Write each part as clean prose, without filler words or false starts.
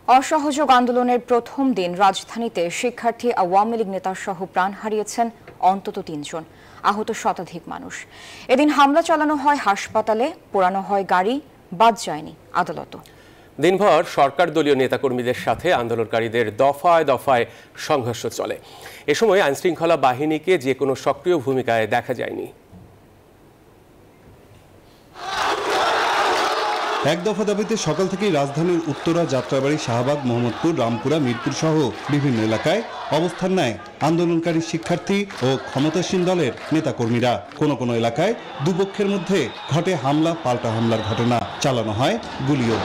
অসহযোগ আন্দোলনের প্রথম দিন রাজধানীতে শিক্ষার্থী আওয়ামী লীগ নেতা সহ প্রাণ হারিয়েছেন অন্তত ৩ জন, আহত শতাধিক মানুষ। এদিন হামলা চালানো হয় হাসপাতালে, পোড়ানো হয় গাড়ি, বাদ যায়নি আদালতও। দিনভর সরকার দলীয় নেতাকর্মীদের সাথে আন্দোলনকারীদের দফায় দফায় সংঘর্ষ চলে। এ সময় আইনশৃঙ্খলা বাহিনীকে যে কোনো সক্রিয় ভূমিকায় দেখা যায়নি। এক দফা দাবিতে সকাল থেকেই রাজধানীর উত্তরা, যাত্রাবাড়ী, শাহবাগ, মোহাম্মদপুর, রামপুরা, মিরপুর সহ বিভিন্ন এলাকায় অবস্থান নেয় আন্দোলনকারী শিক্ষার্থী ও ক্ষমতাসীন দলের নেতাকর্মীরা। কোনো কোনো এলাকায় দুপক্ষের মধ্যে ঘটে হামলা, পাল্টা হামলার ঘটনা, চালানো হয় গুলিও।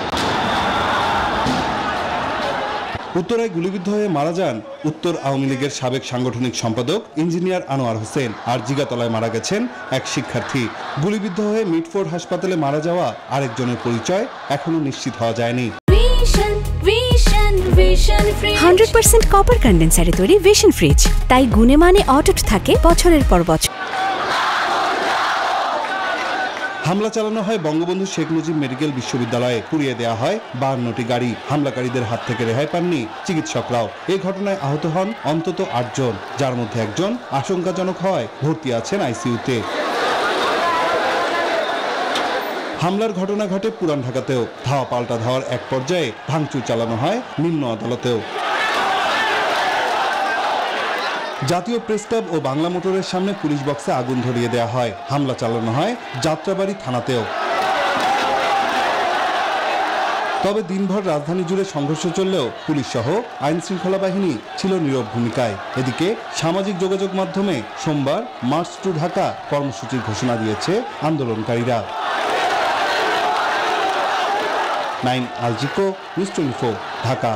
উত্তরায় গুলিবিদ্ধ হয়ে মারা যান উত্তর আওয়ামী লীগের সাবেক সাংগঠনিক সম্পাদক ইঞ্জিনিয়ার আনোয়ার হোসেন। আর জিগাতলায় মারা গেছেন এক শিক্ষার্থী। গুলিবিদ্ধ হয়ে মিটফোর্ড হাসপাতালে মারা যাওয়া আরেকজনের পরিচয় এখনো নিশ্চিত হওয়া যায়নি। 100% কপার কন্ডেন্সারে তৈরি ভিশন ফ্রিজ, তাই গুণে মানে অটুট থাকে বছরের পর বছর। হামলা চালানো হয় বঙ্গবন্ধু শেখ মুজিব মেডিকেল বিশ্ববিদ্যালয়ে, পুড়িয়ে দেওয়া হয় 52টি গাড়ি। হামলাকারীদের হাত থেকে রেহাই পাননি চিকিৎসকরাও। এই ঘটনায় আহত হন অন্তত 8 জন, যার মধ্যে একজন আশঙ্কাজনক হওয়ায় ভর্তি আছেন আইসিইউতে। হামলার ঘটনা ঘটে পুরান ঢাকাতেও। ধাওয়া পাল্টা ধাওয়ার এক পর্যায়ে ভাঙচুর চালানো হয় নিম্ন আদালতেও। জাতীয় প্রেস ক্লাব ও বাংলা মোটরের সামনে পুলিশ বক্সে আগুন ধরিয়ে দেওয়া হয়। হামলা চালানো হয় যাত্রাবাড়ী থানাতেও। তবে দিনভর রাজধানী জুড়ে সংঘর্ষ চললেও পুলিশ সহ আইন শৃঙ্খলা বাহিনী ছিল নীরব ভূমিকায়। এদিকে সামাজিক যোগাযোগ মাধ্যমে সোমবার মার্চ টু ঢাকা কর্মসূচির ঘোষণা দিয়েছে আন্দোলনকারীরা। নাইম আলজিকো, নিউজ 24, ঢাকা।